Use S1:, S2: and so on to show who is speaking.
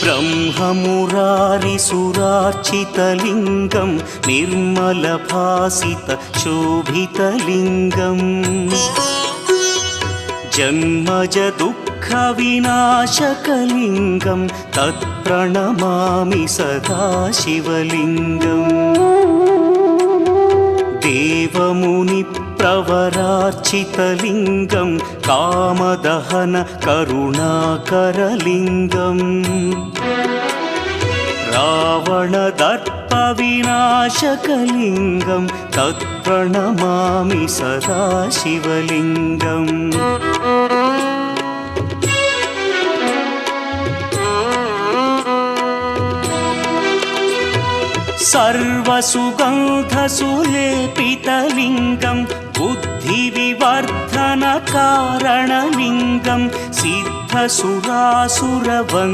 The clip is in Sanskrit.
S1: ब्रह्ममुरारिसुरार्चितलिङ्गं निर्मलभासितशोभितलिङ्गम् जन्मजदुःखविनाशकलिङ्गं तत्प्रणमामि सदा शिवलिङ्गम् देवमुनिप्रवरार्चितलिङ्गं कामदहन करुणाकरलिङ्गम् रावणदर्पविनाशकलिङ्गं तत्प्रणमामि सदा शिवलिङ्गम् सर्वसुगन्धसुलेपितलिङ्गं बुद्धिविवर्धनकारणलिङ्गं सिद्धसुरासुरवन्द्यलिङ्गम्